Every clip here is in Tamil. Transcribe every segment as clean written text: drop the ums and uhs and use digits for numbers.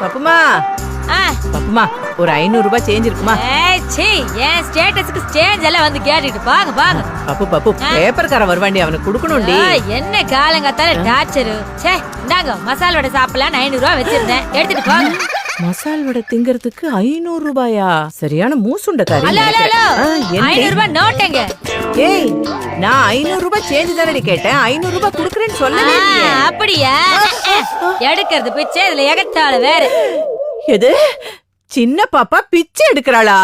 பப்புமா பப்புமா ஒரு 500 ரூபாய் சேஞ்ச் இருக்குமா? என் ஸ்டேட்டஸ்க்கு சேஞ்ச் எல்லாம் வந்து கேட்டுட்டு பாங்க பாங்க. பப்பு பப்பு பேப்பர்கார வருவாண்டி, அவனுக்கு கொடுக்கணும்டி. என்ன காலங்காத்தால டார்ச்சரு. சே இந்தாங்க மசால் வடை சாப்பிடலாம் 500 ரூபாய் வச்சிருந்தேன், எடுத்துட்டு போங்க. மசால் வடை திங்கிறதுக்கு 500 ரூபாயா? சரியான மூசுண்டக்காரி. 500 ரூபாய் நோட்டுங்க. ஏய் நான் 500 ரூபாய் சேஞ்ச் தானடி கேட்டேன், 500 ரூபாய் குடுக்குறேன்னு சொல்லவே இல்லையே. அப்படியா? எடுக்கிறது பிச்சை, இதுல எகத்தால வேற. எது சின்ன பாப்பா பிச்சை எடுக்கறாளா?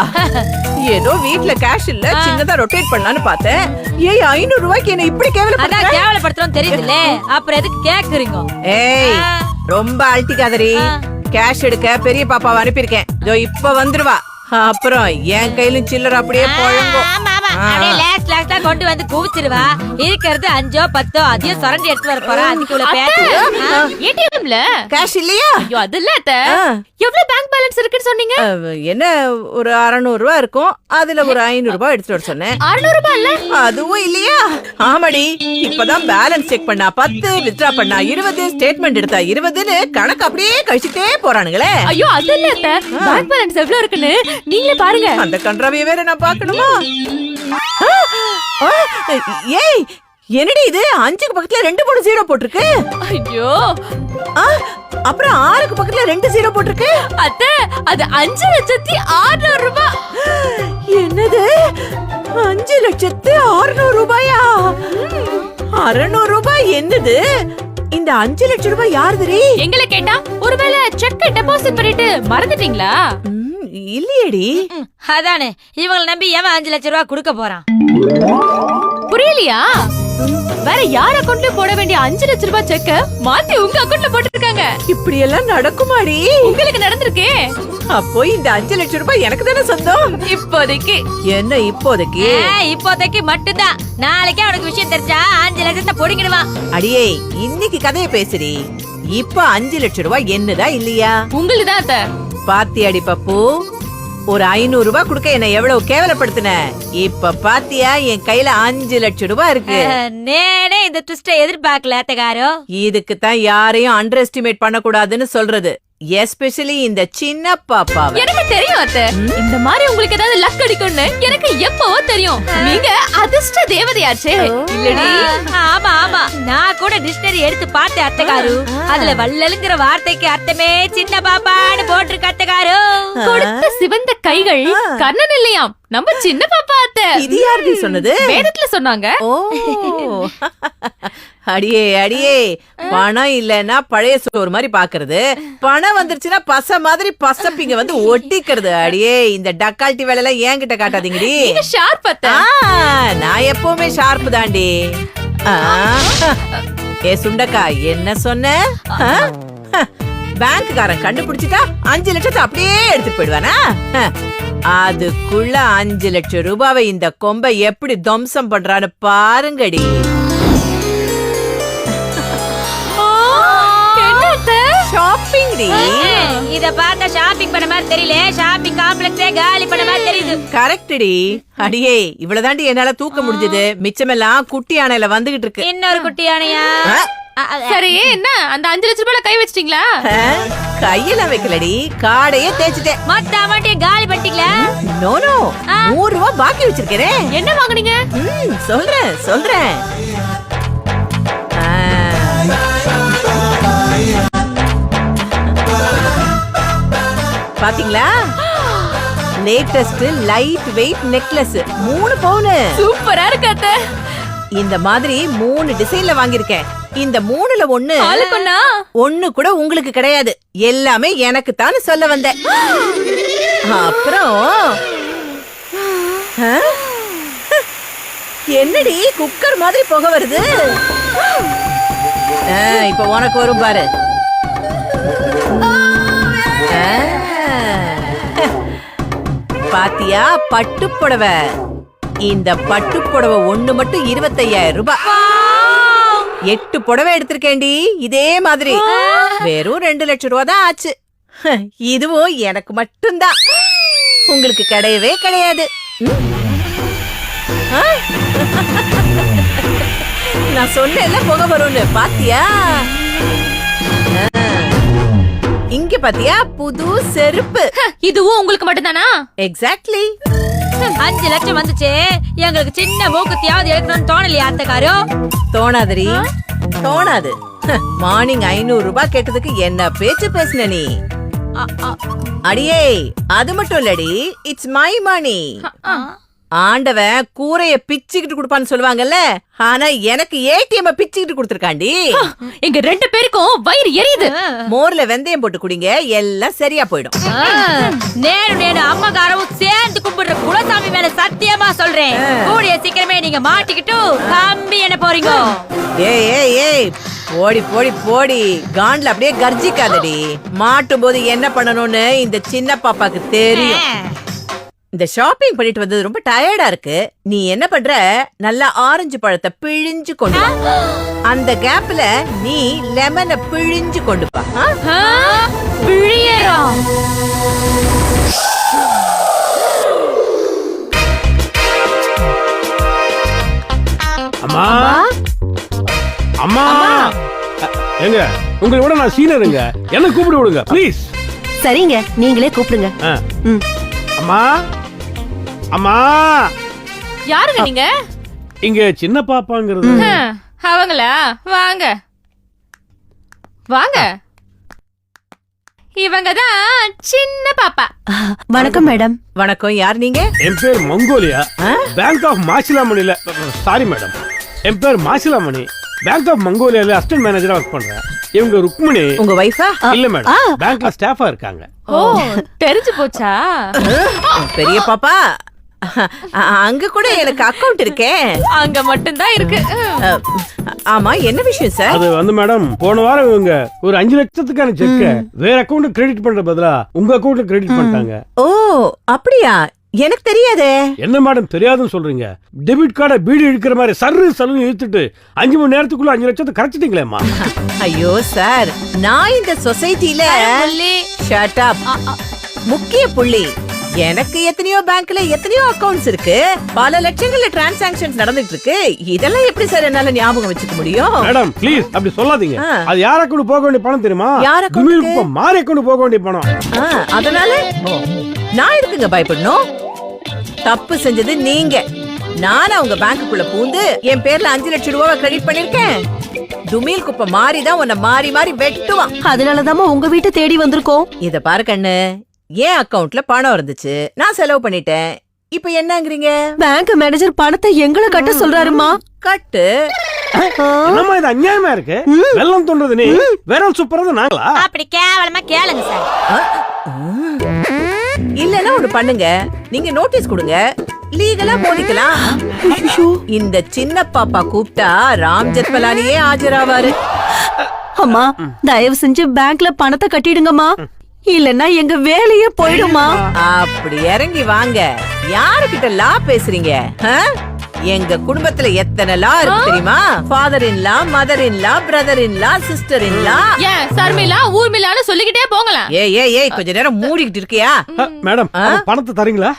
ஏதோ வீட்ல கேஷ் இல்ல, சின்னதா ரொட்டேட் பண்ணலான்னு பார்த்தேன். ஏய் 500 ரூபாய்க்கு என்ன இப்படி கேவலப்படுத்துறோம் தெரியுதுல்ல, அப்புறம் எதுக்கு கேக்குறீங்க? ஏய் ரொம்ப அழட்டிக்காதரி. கேஷ் எடுக்க பெரிய பாப்பாவை அனுப்பியிருக்கேன், இதோ இப்ப வந்துருவா. அப்புறம் என் கையிலும் சில்லற அப்படியே போழங்கும். கொண்டு வந்து குவிச்சிருவா. இருக்கிறது 5 10 அதையும் சுரண்டி எடுத்து வர போறா. அதுக்குள்ள ஏடிஎம்ல கேஷ் இல்லையா? ஐயோ அது இல்ல அத்தை. எவ்வளவு பேங்க் பேலன்ஸ் இருக்குன்னு சொன்னீங்க? என்ன ஒரு 600 ரூபாய் இருக்கும், அதுல ஒரு 500 ரூபாய் எடுத்துட்டு வர சொன்னேன். 600 ரூபாய் இல்ல? அதுவும் இல்லையா? ஆமாடி, இப்பதான் பேலன்ஸ் செக் பண்ணா 10, வித்ட்ரா பண்ணா 20, ஸ்டேட்மெண்ட் எடுத்தா 20ன்னு கணக்கு அப்படியே கழிச்சிட்டே போறானுங்களே. ஐயோ அது இல்ல அத்தை, பேங்க் பேலன்ஸ் எவ்வளவு இருக்குன்னு நீங்களே பாருங்க. அந்த கன்றாவிய வேற நான் பார்க்கணுமா? ஏய் என்னடி இது 5க்கு பக்கத்துல 2 3 0 போட்டுருக்கு. ஐயோ அப்புறம் 6க்கு பக்கத்துல 2 0 போட்டுருக்கு. அத்தை அது 5,600,000 ரூபாய். என்னது 5,600,000 ரூபாயா? 600 ரூபாய் என்னது? இந்த 5 லட்சம் ரூபாய் யாருதுரி? எங்களை கேட்டா ஒருவேளை செக் டெபாசிட் பண்ணிட்டு மறந்துட்டீங்களா? இல்லையேடி. அதானே இவங்களை நம்பி எவன் 5 லட்சம் ரூபாய் கொடுக்க போறான்? புரியலையா? வேற யார் அக்கவுண்ட்ல போட வேண்டிய 5 லட்சம் ரூபாய் செக்க மாத்தி உங்க அக்கவுண்ட்ல போட்டுருக்காங்க. இப்படி எல்லாம் நடக்குமாடி? உங்களுக்கு நடந்திருக்கே. அப்போ இந்த 5 லட்சம் ரூபாய் எனக்கு தானே சொந்தம் இப்போதைக்கு. என்ன இப்போதைக்கு? இப்போதைக்கு மட்டும்தான். நாளைக்கே அவனுக்கு விஷயம் தெரிஞ்சா 5 லட்சத்தை பொடிங்கிடுவான். அடியே இன்னைக்கு கதையை பேசுறி. இப்ப 5 லட்சம் ரூபாய் என்னதா இல்லையா? உங்களுதான் அத்தை. பாத்தியாடி பப்பு, ஒரு 500 ரூபாய் கொடுக்க என்ன எவ்வளவு கேவலப்படுத்தின. இப்ப பாத்தியா என் கையில 5 லட்சம் ரூபாய் இருக்கு. நேனே இந்த ட்விஸ்ட எதிர்பார்க்கல அத்தகாரோ. இதுக்கு தான் யாரையும் அண்டர் எஸ்டிமேட் பண்ண கூடாதுன்னு சொல்றது, எஸ்பெஷலி இந்த சின்ன பாப்பா. எனக்கு தெரியும் அத்தை, இந்த மாதிரி உங்களுக்கு ஏதாவது லக் அடிக்கும்னு எனக்கு எப்பவோ தெரியும். நீங்க அதிர்ஷ்ட தேவதையாச்சே இல்லடி? ஆமா ஆமா, நான் கூட டிக்ஷனரி எடுத்து பார்த்தேன் அத்தகாரு. அதுல வள்ளலுங்கிற வார்த்தைக்கு அர்த்தமே சின்ன பாப்பான்னு போட்டிருக்கு அத்தகாரு. கொடுத்த சிவந்த கைகள் கர்ணன் இல்லையாம், நம்ம சின்ன பாப்பா அத்தை. இது யாரு சொன்னது? வேதத்துல சொன்னாங்க. ஓ அடியே அடியே, பணம் இல்லன்னா பழைய சோறு மாதிரி பாக்குறது, பணம் வந்துருச்சுன்னா பச மாதிரி பசப்பிங்க வந்து ஒட்டிக்கிறது. அடியே இந்த டக்கால்ட்டி வேலை எல்லாம் என்கிட்ட காட்டாதீங்கடி. ஷார்ப் அத்தை. நான் எப்பவுமே ஷார்ப் தாண்டி. ஏ சுண்டக்கா என்ன சொன்ன? பேங்க்காரன் கண்டுபிடிச்சிட்டா 5 லட்சத்தை அப்படியே எடுத்துட்டு போயிடுவானா? அதுக்குள்ள 5 லட்சம் ரூபாவை இந்த கொம்பை எப்படி துவம்சம் பண்றான்னு பாருங்கடி. Shopping D. இத பார்த்தா ஷாப்பிங் பண்ண மாதிரி தெரியல, ஷாப்பிங் காம்ப்ளெக்ஸே காலி பண்ண மாதிரி தெரியுது. கரெக்ட் டி. அடியே இவ்வளவுதாண்டி என்னால தூக்க முடிஞ்சது, மிச்சமெல்லாம் குட்டி யானையில வந்துகிட்டு இருக்கு. இன்னொரு குட்டி யானையா? சரி என்ன அந்த 5 லட்சம் ரூபாய் கை வச்சிட்டீங்களா? கையில வைக்கலடி, காடையே தேய்ச்சிட்டேன். மொத்த அமௌண்ட்டையும் காலி பண்ணிட்டீங்களா? நோ நோ, 100 ரூபாய் பாக்கி வச்சிருக்கேன். என்ன வாங்குனீங்க? சொல்றேன் சொல்றேன். பாத்தீங்களா, லேட்டஸ்ட் லைட் வெயிட் நெக்லஸ் 3 பவுன். சூப்பரா இருக்கு அத்தை. இந்த மாதிரி 3 டிசைன்ல வாங்கிருக்கேன். இந்த 3ல ஒண்ணு கூட உங்களுக்கு கிடையாது, எல்லாமே எனக்கு தான் சொல்ல வந்தேன். அப்புறம் என்னடி குக்கர் மாதிரி புகை வருது? இப்ப உனக்கு வரும் பாரு. பாத்தியா பட்டு புடவை? இந்த பட்டு புடவை ஒண்ணு மட்டும் 25,000 ரூபாய். 8 புடவை எடுத்திருக்கேன்டி இதே மாதிரி. வெறும் 2 லட்சம் ரூபாய் தான் ஆச்சு. இதுவும் எனக்கு மட்டும்தான், உங்களுக்கு கிடையவே கிடையாது. நான் சொன்னேன்ல புகை வரும்னு, பாத்தியா? இங்க பாத்தியா புது செருப்பு. இதுவும் உங்களுக்கு மட்டும்தானா? எக்ஸாக்ட்லி. 5 லட்சம் வந்துச்சு, எங்களுக்கு சின்ன மூக்குத்தியாவது எடுக்கணும்னு தோணலையா அத்தைக்காரு? தோணாதரி, தோணாது. மார்னிங் 500 ரூபாய் கேட்டதுக்கு என்ன பேச்சு பேசுன நீ? அடியே, அது மட்டும் இல்லடி, இட்ஸ் மை மணி. ஆண்டவன் கூரைய பிச்சுக்கிட்டு கொடுப்பான்னு சொல்லுவாங்கல்ல, ஆனா எனக்கு ஏடிஎம் பிச்சுக்கிட்டு கொடுத்துருக்காண்டி. எங்க 2 பேருக்கும் வயிறு எரியுது. மோர்ல வெந்தயம் போட்டு குடிங்க, எல்லாம் சரியா போயிடும். நேரு அம்மாக்காரவும் சேர்ந்து கும்பிடுற குலசாமி மேல சத்தியமா சொல்றேன், கூடிய சீக்கிரமே நீங்க மாட்டிக்கிட்டு கம்பி என்ன போறீங்க. ஏய் ஏய் ஏய், போடி போடி போடி, காண்ட்ல அப்படியே கர்ஜிக்காதடி. மாட்டும் போது என்ன பண்ணணும்னு இந்த சின்ன பாப்பாக்கு தெரியும். இந்த ஷாப்பிங் பண்ணிட்டு வந்தது ரொம்ப டயர்டா இருக்கு. நீ என்ன பண்ற, நல்லா ஆரஞ்சு பழத்தை பிழிஞ்சு கொண்டு வா. அந்த கேப்ல நீ லெமனை பிழிஞ்சு கொண்டு பா. பிழியறா. அம்மா அம்மா, எங்க உங்களை விட நான் சீனியருங்க, என்ன கூப்பிடு விடுங்க ப்ளீஸ். சரிங்க, நீங்களே கூப்பிடுங்க. அம்மா அம்மா. யாருங்க நீங்க? இங்க சின்ன பாப்பாங்கிறது. அவங்களா? வாங்க வாங்க, இவங்கதான் சின்ன பாப்பா. வணக்கம் மேடம். வணக்கம், யார் நீங்க? என் பேர் மங்கோலியா, பேங்க் ஆஃப் மாசிலாமணில. சாரி மேடம், என் பேர் மாசிலாமணி, பேங்க் ஆஃப் மங்கோலியால அசிஸ்டன்ட் மேனேஜரா ஒர்க் பண்றேன். இவங்க ருக்மணி. உங்க வைஃபா? இல்ல மேடம், பேங்க்ல ஸ்டாஃபா இருக்காங்க. ஓ, தெரிஞ்சு போச்சா? பெரிய பாப்பா, அங்க கூட எனக்கு அக்கவுண்ட் இருக்கே. அங்க மட்டும் தான் இருக்கு. ஆமா, என்ன விஷயம் சார்? அது வந்து மேடம், போன வாரம் இவங்க ஒரு 5 லட்சத்துக்கான செக்க வேற அக்கவுண்ட் கிரெடிட் பண்ற பதிலா உங்க அக்கவுண்ட்ல கிரெடிட் பண்ணிட்டாங்க. ஓ அப்படியா? எனக்கு தெரியாதே. என்ன மேடம் தெரியாதுன்னு சொல்றீங்க? டெபிட் கார்டை பீடி இழுக்கிற மாதிரி சர்ரு சலுன்னு இழுத்துட்டு 5 மணி நேரத்துக்குள்ள 5 லட்சத்தை கரைச்சிட்டீங்களேம்மா. ஐயோ சார், நான் இந்த சொசைட்டில ஷட் அப் முக்கிய புள்ளி. எனக்கு எத்தனையோ பேங்க்ல எத்தனையோ அக்கவுண்ட்ஸ் இருக்கு, பல லட்சங்கள்ல டிரான்சாக்ஷன்ஸ் நடந்துட்டு இருக்கு. இதெல்லாம் எப்படி சார் என்னால ஞாபகம் வச்சுக்க முடியும்? மேடம் ப்ளீஸ் அப்படி சொல்லாதீங்க. அது யார அக்கவுண்ட் போக வேண்டிய பணம் தெரியுமா? யார் அக்கவுண்ட்? குமிழ் மாரி அக்கவுண்ட் போக வேண்டிய பணம். அதனால நான் எதுக்குங்க பயப்படணும்? தப்பு செஞ்சது நீங்க. நான் அவங்க பேங்க்குள்ள பூந்து என் பேர்ல 5 லட்சம் ரூபாய் கிரெடிட் பண்ணிருக்கேன். துமில் குப்பை மாறிதான் உன்னை மாறி மாறி வெட்டுவான். அதனாலதான் உங்க வீட்டை தேடி வந்திருக்கோம். இத பாரு கண்ணு, என் அக்கவுண்ட்ல பணம் இருந்துச்சு, நான் செலவு பண்ணிட்டேன். இப்ப என்னங்கறீங்க? பேங்க் மேனேஜர் பணத்தை எங்களை கட்ட சொல்றாருமா. கட்டு. என்னம்மா இது அநியாயமா இருக்கு? வெள்ளம் தோன்றது நீ, வேற சூப்பரது நாங்களா? அப்படி கேவலமா கேளுங்க சார். இல்லன்னா ஒண்ணு பண்ணுங்க, நீங்க நோட்டீஸ் கொடுங்க, லீகலா மோதிக்கலாம். இந்த சின்ன பாப்பா கூப்பிட்டா ராம் ஜெத்மலானியே ஆஜராவாரு. அம்மா, தயவு செஞ்சு பேங்க்ல பணத்தை கட்டிடுங்கம்மா, இல்லன்னா எங்க வேலையே போயிடுமா. அப்படி இறங்கி வாங்க. யாருகிட்ட லா பேசுறீங்க? எங்க குடும்பத்துல எத்தனை லா இருக்கு தெரியுமா? Father in law, mother in law, brother in law, sister in law. ஏன் சர்மிலா ஊர்மிலான்னு சொல்லிக்கிட்டே போங்கலாம். ஏய் கொஞ்ச நேரம் மூடிக்கிட்டு இருக்கியா? மேடம் பணத்தை தரீங்களா?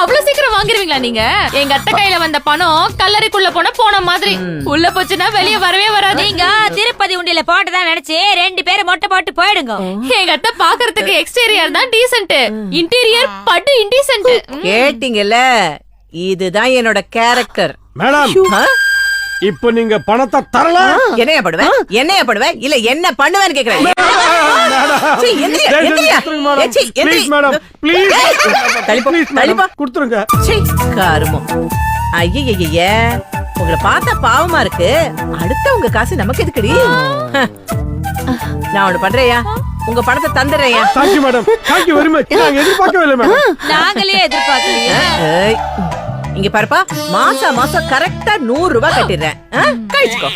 அவ்வளவு சீக்கிரம் வாங்கிருவீங்களா நீங்க? எங்க அத்தை கையில வந்த பணம் கல்லறைக்குள்ள போன மாதிரி உள்ள போச்சுன்னா வெளியே வரவே வராது. நீங்க திருப்பதி உண்டியில போட்டதா நினைச்சு 2 பேரும் மொட்டை போட்டு போயிடுங்க. எங்க அத்தை பாக்குறதுக்கு எக்ஸ்டீரியர் தான் டீசென்ட், இன்டீரியர் படு இன்டீசென்ட். கேட்டீங்கல்ல, இதுதான் என்னோட கேரக்டர். மேடம் இப்ப நீங்க பணத்தை தரல. என்னைய படுவேன் இல்ல என்ன பண்ணுவேன்னு கேக்குறேன். ஐய, உங்களை பார்த்தா பாவமா இருக்கு. அடுத்தவங்க காசு நமக்கு எதுக்குடி? நான் ஒண்ணு பண்றேயா, உங்க பணத்தை தந்துடுறேயா. நாங்களே எதிர்பார்க்கலையே. இங்க பாருப்பா, மாசம் கரெக்டா 100 ரூபாய் கட்டிடுறேன். கழிச்சுக்கோ.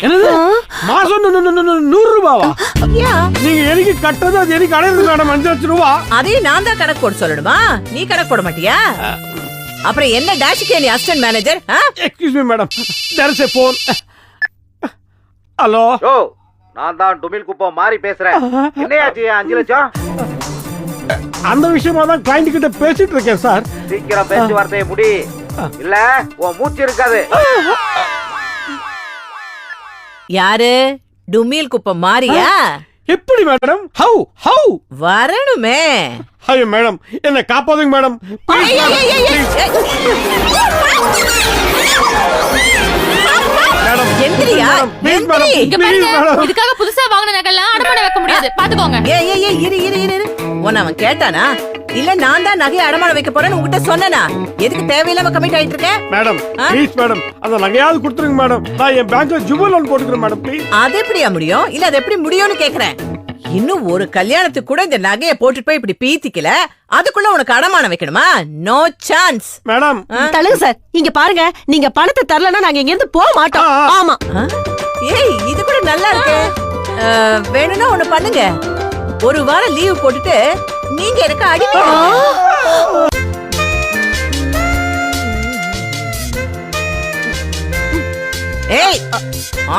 மாசம் 100 ரூபாவா? நீங்க எனக்கு கட்டுறது அது எனக்கு அடைந்து மேடம் 5 லட்சம் ரூபா. அதையும் நான் தான் கணக்கு போட சொல்லணுமா? நீ கணக்கு போட மாட்டியா? அப்புறம் என்ன டாஷிக்கே நீ assistant manager? Excuse me madam, there is a phone. Hello, நான் தான் டுமில் குப்பம் மாறி பேசுறேன். என்னையாச்சு 5 லட்சம்? அந்த விஷயமா தான் கிளைண்ட் கிட்ட பேசிட்டு இருக்கேன் சார். சீக்கிரம் பேச்சுவார்த்தையை முடி, இல்ல உன் மூச்சு இருக்காது. யாரு? டுமில் குப்பம் மாறியா? எப்படி மேடம்? ஹவு வரணுமே. ஐயோ மேடம், என்ன காப்பாதுங்க மேடம். ஏய், ஏய், ஏய், ஏய், ஏய். மேடம் எந்திரியா, ப்ளீஸ் மேடம், எந்திரி. இங்க ப்ளீஸ் பாருங்க, மேடம். இதுக்காக புதுசா வாங்கின நகைலாம் அடமான வைக்க முடியாது, பாத்துக்கோங்க. ஏய், ஏய், ஏய், இரு. உன்னை அவன் கேட்டானா? இல்ல நான் தான் நகையை அடமானம் வைக்க போறேன்னு உங்ககிட்ட சொன்னனா? எதுக்கு தேவையில்லாம கமிட் ஆயிட்டு இருக்க? மேடம் ப்ளீஸ் மேடம், அந்த நகையாவது கொடுத்துருங்க மேடம். நான் என் பேங்க்ல ஜுவல் லோன் போட்டுக்கிறேன் மேடம் ப்ளீஸ். அது எப்படியா முடியும்? இல்ல அது எப்படி முடியும்னு கேக்குறேன். இன்னும் ஒரு கல்யாணத்துக்கு கூட இந்த நகையை போட்டுட்டு போய் இப்படி பீத்திக்கல, அதுக்குள்ள உனக்கு அடமானம் வைக்கணுமா? No chance. மேடம் தலகு சார், இங்க பாருங்க, நீங்க பணத்தை தரலன்னா நாங்க இங்க இருந்து போக மாட்டோம். ஆமா. ஏய், இது கூட நல்லா இருக்கு. வேணும்னா ஒண்ணு பண்ணுங்க, ஒரு வாரம் லீவ் போட்டுட்டு நீங்க எனக்கு அடிக்க. ஏய்,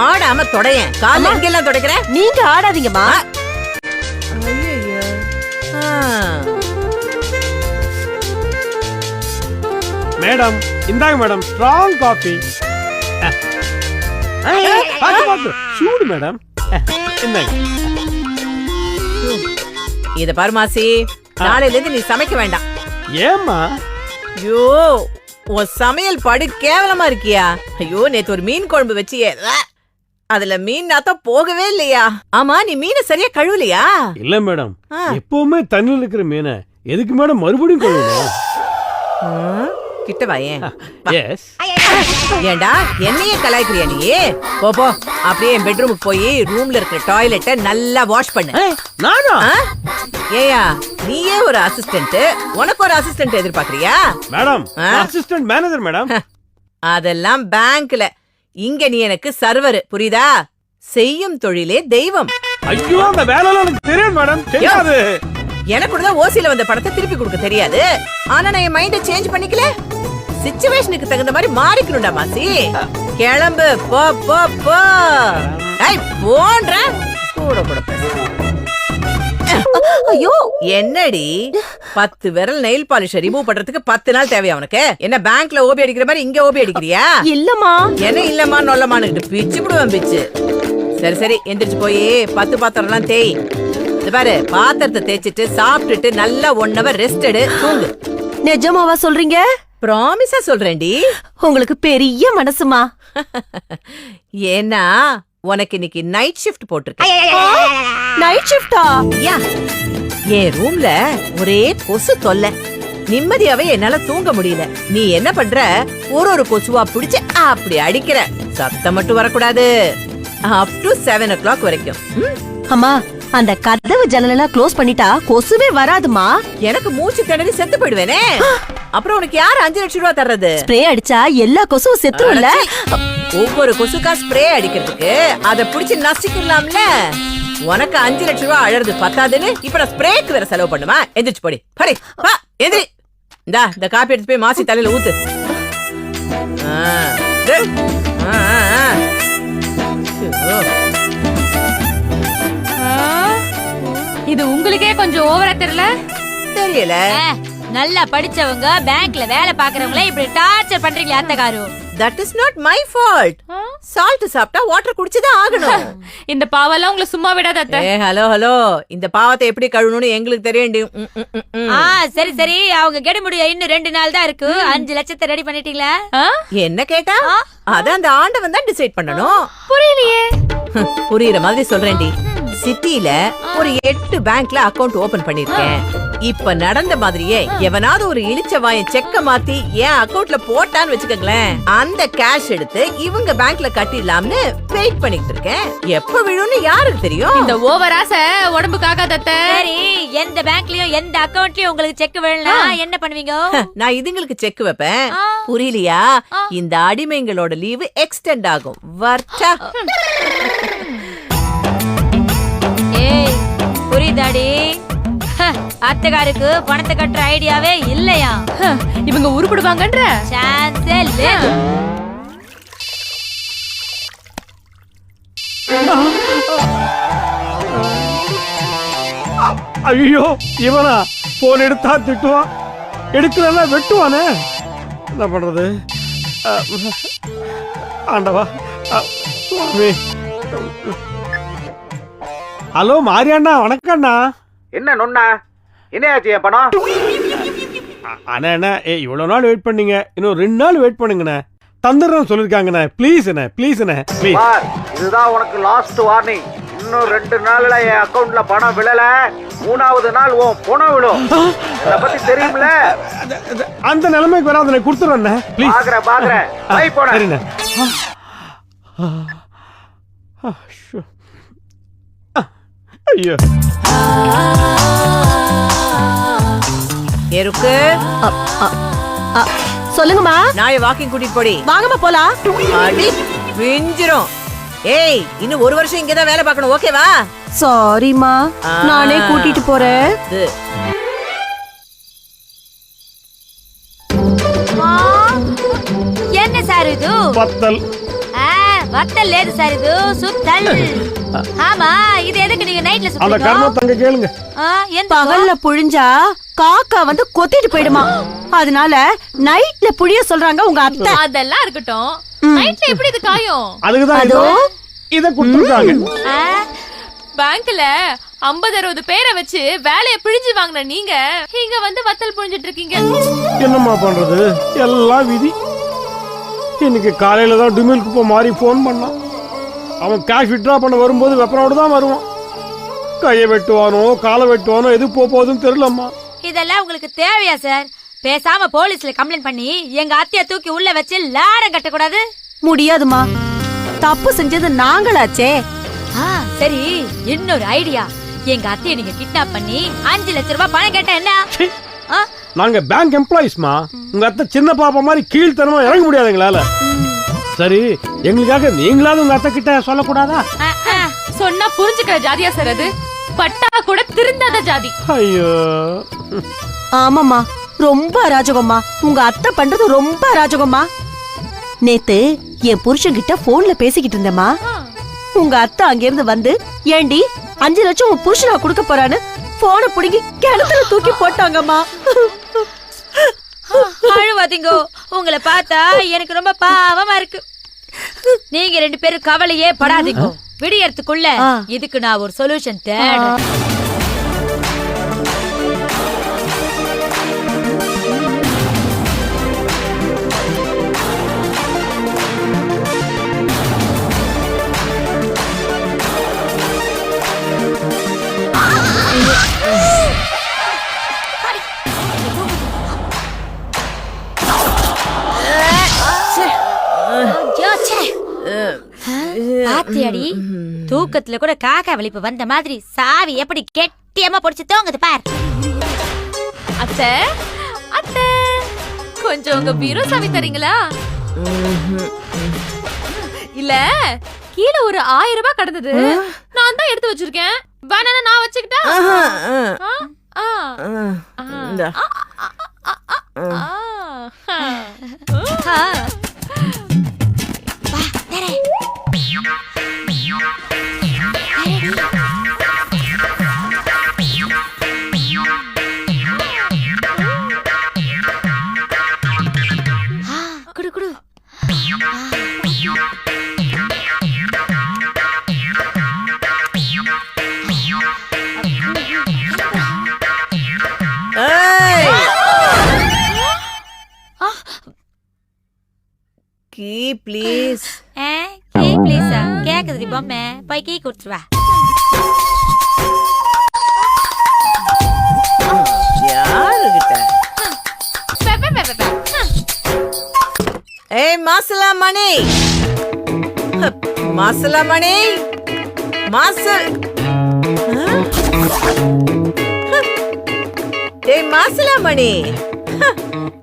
ஆடாம தொடையேன். கால் எங்கெல்லாம் தொடைக்கிற? நீங்க ஆடாதீங்கம்மா. ஐயையோ. மேடம் இந்தாங்க மேடம், ஸ்ட்ராங் காபி. பாத்து சூடு மேடம். இந்தாங்க. இத பாரு மாசி, நாளையில இருந்து நீ சமைக்க வேண்டாம். ஏம்மா? ஐயோ, உன் சமையல் படு கேவலமா இருக்கியா? ஐயோ, நேத்து ஒரு மீன் குழம்பு வச்சியே, அதுல மீன் நாத்தம் போகவே இல்லையா? ஆமா, நீ மீனை சரியா கழுவலையா? இல்ல மேடம், எப்பவுமே தண்ணியில் இருக்கிற மீனை எதுக்கு மேடம் மறுபடியும் கழுவணும்? கிட்ட வாயேன். எஸ். ஏண்டா என்னையே கலாய்க்கிறியா நீ? போ அப்படியே என் பெட்ரூமுக்கு போய் ரூம்ல இருக்கிற டாய்லெட்டை நல்லா வாஷ் பண்ணு. நானா? ஏயா, நீயே ஒரு அசிஸ்டன்ட், உனக்கு ஒரு அசிஸ்டன்ட் எதிர்பார்க்கறியா? Madam assistant manager madam. அதெல்லாம் பேங்க்ல. இங்க நீ எனக்கு சர்வர், புரியுதா? செய்யும் தொழிலே தெய்வம். ஐயோ, அந்த வேலைலாம் எனக்கு தெரியாது மேடம், தெரியாது. எனக்கு கூட தான் ஓசில வந்த படத்தை திருப்பி கொடுக்க தெரியாது. ஆனா நான் என் மைண்ட சேஞ்ச் பண்ணிக்கல. சிச்சுவேஷனுக்கு தகுந்த மாதிரி மாறிக்கணும்டா மாசி. கிளம்பு, போ போ போ. ஐ போன்ற கூட பேசு. ஐயோ, என்னடி 10 விரல் நெயில் பாலிஷ் ரிமூவ் பண்றதுக்கு 10 நாள் தேவையா உனக்கு? என்ன பேங்க்ல ஓபி அடிக்கிற மாதிரி இங்க ஓபி அடிக்கிறியா? இல்லம்மா. என்ன இல்லம்மா நொல்லமான்னு பிச்சு விடுவேன் பிச்சு. சரி எந்திரிச்சு போய் 10 பாத்திரம்லாம் தேய். இது பாரு, பாத்திரத்தை தேய்ச்சிட்டு சாப்பிட்டுட்டு நல்லா 1 hour ரெஸ்ட் எடு, தூங்கு. நிஜமாவா சொல்றீங்க? ப்ராமிஸா சொல்றேன்டி. உங்களுக்கு பெரிய மனசுமா. ஏன்னா உனக்கு இன்னைக்கு நைட் ஷிஃப்ட் போட்டிருக்கேன். நைட் ஷிஃப்டா? யா, என் ரூம்ல ஒரே கொசு தொல்லை. நிம்மதியாவே என்னால தூங்க முடியல. நீ என்ன பண்ற? ஒரு கொசுவா பிடிச்சு அப்படி அடிக்கிற. சத்தம் மட்டும் வரக்கூடாது. அப் டு 7 o'clock வரைக்கும். அம்மா, அந்த கதவு ஜன்னலெல்லாம் க்ளோஸ் பண்ணிட்டா கொசுவே வராதுமா. எனக்கு மூச்சு திணறி செத்து போயிடுவேனே. அப்புறம் உனக்கு யார் 5 லட்சம் ரூபாய் தர்றது? ஸ்ப்ரே அடிச்சா எல்லா கொசுவும் செத்துரும்ல. ஒவ்வொரு கொசுக்கா ஸ்ப்ரே அடிக்கிறதுக்கு அத புடிச்சு நசிக்கலாம்ல. உனக்கு 5 லட்சம் ரூபாய் அழறது பத்தாதுன்னு இப்ப நான் ஸ்ப்ரேக்கு வேற செலவு பண்ணுமா? எந்திரிச்சு போடி, படி வா, எந்திரி. இந்த காப்பி எடுத்து போய் மாசி தலையில ஊத்து. இது உங்களுக்கே கொஞ்சம் ஓவரா தெரியல? தெரியல. நல்லா படிச்சவங்க பேங்க்ல வேலை பாக்குறவங்கள இப்படி டார்ச்சர் பண்றீங்களே அத்தகாரு. That is not my fault. Salt சாப்பிட்டா வாட்டர் குடிச்சுதான் ஆகணும். இந்த பாவெல்லாம் உங்களை சும்மா விடாத அத்தை. ஹலோ, இந்த பாவத்தை எப்படி கழுவணும்னு எங்களுக்கு தெரியும். சரி, அவங்க கெட முடிய இன்னும் 2 நாள் தான் இருக்கு. 5 லட்சத்தை ரெடி பண்ணிட்டீங்களா? என்ன கேட்டா? அத அந்த ஆண்டவன் தான் டிசைட் பண்ணணும். புரியலையே. புரியுற மாதிரி சொல்றேன்டி. சிட்டில ஒரு 8 பேங்க்ல அக்கவுண்ட் ஓபன் பண்ணிருக்கேன். இப்ப நடந்த மாதிரியே எவனாவது ஒரு இழிச்ச வாய செக்க மாத்தி என் அக்கவுண்ட்ல போட்டான்னு வச்சுக்கங்களேன், அந்த கேஷ் எடுத்து இவங்க பேங்க்ல கட்டிடலாம்னு வெயிட் பண்ணிட்டு இருக்கேன். எப்ப விழும்னு யாருக்கு தெரியும்? இந்த ஓவர் ஆசை உடம்புக்காக அத்தை. சரி, எந்த பேங்க்லயும் எந்த அக்கவுண்ட்லயும் உங்களுக்கு செக் வேணும்னா என்ன பண்ணுவீங்க? நான் இதுங்களுக்கு செக் வைப்பேன். புரியலையா? இந்த அடிமைங்களோட லீவு எக்ஸ்டெண்ட் ஆகும். வர்ச்சா. ஏய், புரியுதாடி? அத்தைகாருக்கு பணத்தை கட்டுற ஐடியாவே இல்லையா? இவங்க உருப்படுவாங்கன்ற சான்ஸே இல்ல. ஐயோ, இவனா போன் எடுத்தா திட்டுவான், எடுக்கலன்னா வெட்டுவானே. என்ன பண்றது? ஆண்டவா, சுவாமி. ஹலோ மாரியண்ணா வணக்கம்ண்ணா. என்ன நொண்ணா? என்னையாச்சு என் பணம்? அண்ணா அண்ணா இவ்வளோ நாள் வெயிட் பண்ணீங்க, இன்னும் 2 நாள் வெயிட் பண்ணுங்கண்ணே. தந்துடுறேன்னு சொல்லியிருக்காங்கண்ணே. ப்ளீஸ் அண்ணே, ப்ளீஸ் அண்ணே, ப்ளீஸ். பார், இதுதான் உனக்கு லாஸ்ட் வார்னிங். இன்னும் 2 நாள்ல என் அக்கவுண்ட்ல பணம் விழல, 3வது நாள் உன் பணம் விழும். இத பத்தி தெரியும்ல? அந்த நிலைமைக்கு வராதுண்ணே, கொடுத்துறேண்ணே ப்ளீஸ். பாக்குறேன் பை போன. சரிண்ணே. ஐயோ எருக்கு சொல்லுங்கம்மா. நாளை வாக்கிங் கூட்டிட்டு போடி. வாங்கம்மா போலாம். அடி விஞ்சிரும். ஏய், இன்னும் 1 வருஷம் இங்கதான் வேலை பார்க்கணும், ஓகேவா? சாரிம்மா, நானே கூட்டிட்டு போறேன். என்ன சார் இது? பத்தல். வத்தல் லேது சார் இது, சுத்தல். ஆமா, இது எதுக்கு நீங்க நைட்ல அந்த சுத்தீங்க? கர்ம தங்க கேளுங்க. பகல்ல புழிஞ்சா காக்கா வந்து கொத்திட்டு போயிடுமா, அதனால நைட்ல புழிய சொல்றாங்க உங்க அத்தை. அதெல்லாம் இருக்கட்டும், நைட்ல எப்படி இது காயும்? அதுக்குதான் இத கொடுத்துருக்காங்க. பேங்க்ல 50-60 பேரை வச்சு வேலைய பிழிஞ்சு வாங்கின நீங்க இங்க வந்து வத்தல் புழிஞ்சிட்டு இருக்கீங்க. என்னம்மா பண்றது, எல்லாம் விதி. இன்னைக்கு காலையில தான் டுமில் குப்பை மாறி போன் பண்ணான். அவன் கேஷ் வித்ட்ரா பண்ண வரும்போது வெப்பனோடு தான் வருவான். கையை வெட்டுவானோ காலை வெட்டுவானோ எது போகுதுன்னு தெரியலம்மா. இதெல்லாம் உங்களுக்கு தேவையா சார்? பேசாம போலீஸ்ல கம்ப்ளைண்ட் பண்ணி எங்க அத்தைய தூக்கி உள்ள வச்சு லாடம் கட்ட கூடாது? முடியாதுமா, தப்பு செஞ்சது நாங்களாச்சே. சரி, இன்னொரு ஐடியா. எங்க அத்தைய நீங்க கிட்னாப் பண்ணி 5 லட்சம் ரூபாய் பணம் கேட்டா என்ன? நாங்க பேங்க் எம்ப்ளாயிஸ்மா. உங்க அத்தை சின்ன பாப்பா மாதிரி கீழ்த்தனமா இறங்க முடியாது எங்களால. சரி, எங்களுக்காக நீங்களாவது உங்க அத்தை கிட்ட சொல்லக்கூடாதா? சொன்னா புரிஞ்சுக்கிற ஜாதியா சார் அது? பட்டா கூட திருந்தாத ஜாதி. ஐயோ. ஆமாம்மா, ரொம்ப அராஜகம்மா. உங்க அத்தை பண்றது ரொம்ப அராஜகம்மா. நேத்து என் புருஷன் கிட்ட போன்ல பேசிக்கிட்டு இருந்தேம்மா. உங்க அத்தை அங்கிருந்து வந்து, ஏண்டி 5 லட்சம் உன் புருஷனா கொடுக்க போறான்னு போனை புடுங்கி கிணத்துல தூக்கி போட்டாங்கம்மா. அழுவாதீங்கோ, உங்களை பார்த்தா எனக்கு ரொம்ப பாவமா இருக்கு. நீங்க 2 பேரும் கவலையே படாதீங்க. விடியறதுக்குள்ள இதுக்கு நான் ஒரு சொல்யூஷன் தேடுறேன். பாத்தியாடி, தூக்கத்துல கூட காக்கா வலிப்பு வந்த மாதிரி சாவி எப்படி கெட்டியமா பொடிச்சு தூங்குது பார். அத்தை, அத்தை, கொஞ்சம் உங்க பீரோ சாவி தரீங்களா? இல்ல, கீழே ஒரு 1000 ரூபாய் கிடந்தது, நான் தான் எடுத்து வச்சிருக்கேன். வேணா நான் வச்சுக்கிட்டா? குடு குடு. Key please. கீ ப்ளீஸா? கேக்குது பொம்மை, போய் கீ கொடுத்து வா. யாருகிட்ட? ஏய் மாசலா மணி, மாசலா மணி, மாசல். ஏய் மாசலா மணி,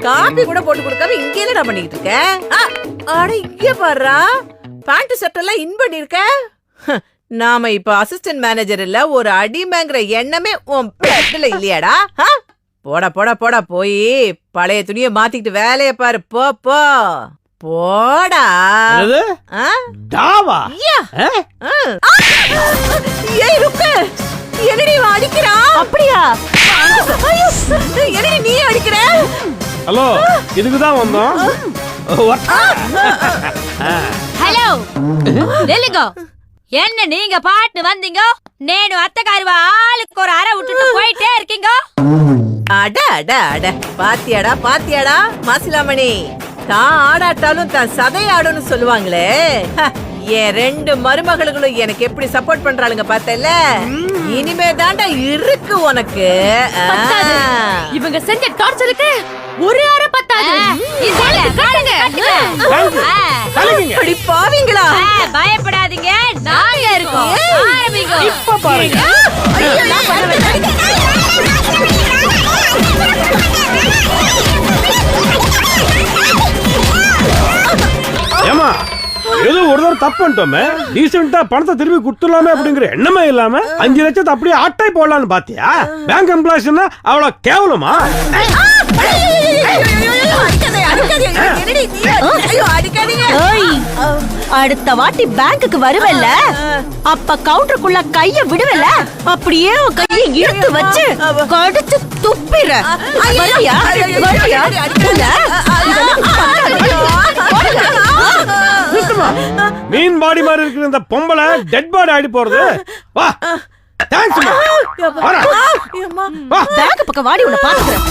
காபி கூட போட்டு கொடுக்காம இங்க என்னடா பண்ணிட்டு இருக்க? அட இங்க பாருடா, பேண்ட் ஷர்ட் எல்லாம் இன் பண்ணிருக்க. நாம இப்ப அசிஸ்டன்ட் மேனேஜர் இல்ல, ஒரு அடிமைங்கிற எண்ணமே உன் பிளட்ல இல்லையாடா? போடா போடா போடா, போய் பழைய துணிய மாத்திக்கிட்டு வேலைய பாரு. போ போ போடா. ஏய் ருக்கு, என்னடி அடிக்கிறா? அப்படியா? என்னடி நீ அடிக்கிற? ஹலோ, இதுக்குதான் வந்தோம். ஹலோ, நில்லுங்க. என்ன நீங்க பாட்டு வந்தீங்க நேனு அத்தக்காரிவா ஆளுக்கு ஒரு அரை விட்டுட்டு போயிட்டே இருக்கீங்க. அட அட அட பாத்தியாடா பாத்தியாடா மாசிலாமணி, தான் ஆடாட்டாலும் தான் சதை ஆடும்னு சொல்லுவாங்களே. என் 2 மருமகளும் எனக்கு எப்படி சப்போர்ட் பண்றாளுங்க பார்த்தல. இனிமே தாண்டா இருக்கு உனக்கு. பத்தாது. இவங்க செஞ்ச டார்ச்சருக்கு ஒரு அரை பத்தாது. அப்படி பாவீங்களா? பயப்படாதீங்க, நாங்க இருக்கோம். ஆரம்பிங்க. இப்ப பாருங்க. ஏமா ஏதோ ஒரு தடவை தப்பு பண்ணிட்டோமே, டீசெண்டா பணத்தை திருப்பி கொடுத்துடலாமே அப்படிங்கிற எண்ணமே இல்லாம 5 லட்சத்தை அப்படியே ஆட்டை போடலான்னு பாத்தியா? பேங்க் எம்ப்ளாய்ஸ்னா அவ்வளவு கேவலமா? ஏய், அடுத்த வாட்டி பேங்க்குக்கு வருவல்ல, அப்ப கவுண்டருக்குள்ள கைய விடுவல்ல, அப்படியே உன் கையை இழுத்து வச்சு கடிச்சு துப்பிற. வரியா? வரியா? மீன் பாடி மாதிரி இருக்கிற இந்த பொம்பளை டெட் பாடி ஆடி போறது. வா தேங்க்ஸ் பேங்க் பக்கம் வாடி உன்னை பாத்துக்கிறேன்.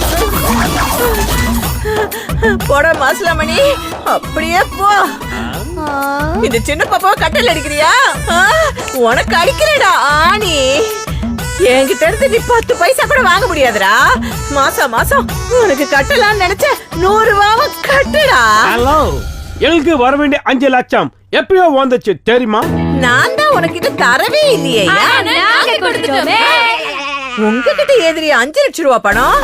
போட மாசிலாமணி, அப்படியே போ. இந்த சின்ன பாப்பாவை கட்டல் அடிக்கிறியா? உனக்கு அடிக்கிறேடா ஆணி. என்கிட்ட இருந்து நீ 10 பைசா கூட வாங்க முடியாதுடா. மாசம் மாசம் உனக்கு கட்டலான்னு நினைச்ச 100 ரூபாவை கட்டுடா. ஹலோ, எனக்கு வர வேண்டிய 5 லட்சம் எப்பயோ வந்துச்சு தெரியுமா? நான் தான் உனக்கு இது தரவே இல்லையே. நாங்க கொடுத்துட்டோமே. உங்ககிட்ட எதிரி 5 லட்சம் ரூபாய் பணம்.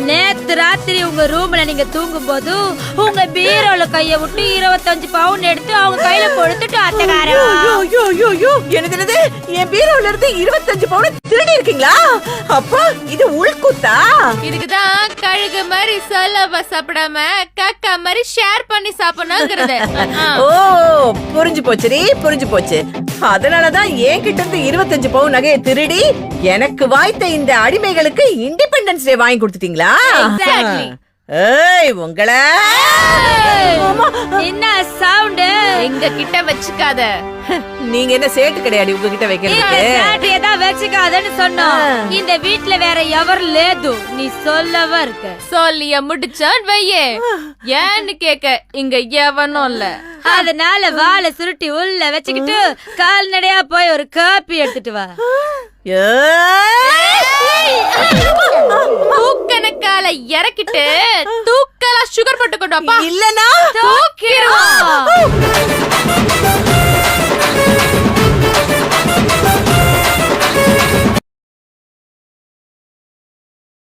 நேத்து ராத்திரி உங்க ரூம்ல நீங்க தூங்கும் போது உங்க பீரோல கைய விட்டு 25 பவுன் எடுத்து அவங்க கையில கொடுத்துட்டு அத்தகாரம். என்னது? என் பீரோல இருந்து 25 பவுன் திருடி இருக்கீங்களா? அப்போ இது உள்குத்தா? இதுக்குதான் கழுகு மாதிரி சொல்லவ சாப்பிடாம கக்கா மாதிரி ஷேர் பண்ணி சாப்பிடணுங்கிறது. ஓ, புரிஞ்சு போச்சுடி, புரிஞ்சு போச்சு. அதனாலதான் என்கிட்ட இருந்து 25 பவுன் நகையை திருடி எனக்கு வாய்த்த இந்த அடிமைகளுக்கு இண்டிபெண்டன்ஸ் டே வாங்கி கொடுத்துட்டீங்களா? Exactly. ஏய் உங்களை என்ன சவுண்ட்? எங்க கிட்ட வச்சுக்காத. நீங்க என்ன சேட்டு கிடையாது உங்ககிட்ட வைக்கிறது? ஏதாவது வச்சுக்காதன்னு சொன்னோம். இந்த வீட்ல வேற எவர் லேது, நீ சொல்லவா இருக்க. சொல்லிய முடிச்சான் வையே. ஏன்னு கேக்க இங்க எவனும் இல்ல. அதனால வாழை சுருட்டி உள்ள வச்சுக்கிட்டு கால்நடையா போய் ஒரு காப்பி எடுத்துட்டு வா. தூக்கணக்கால இறக்கிட்டு தூக்கலா சுகர் போட்டு கொண்டு வாப்பா. இல்லனா தூக்கிடுவோம்.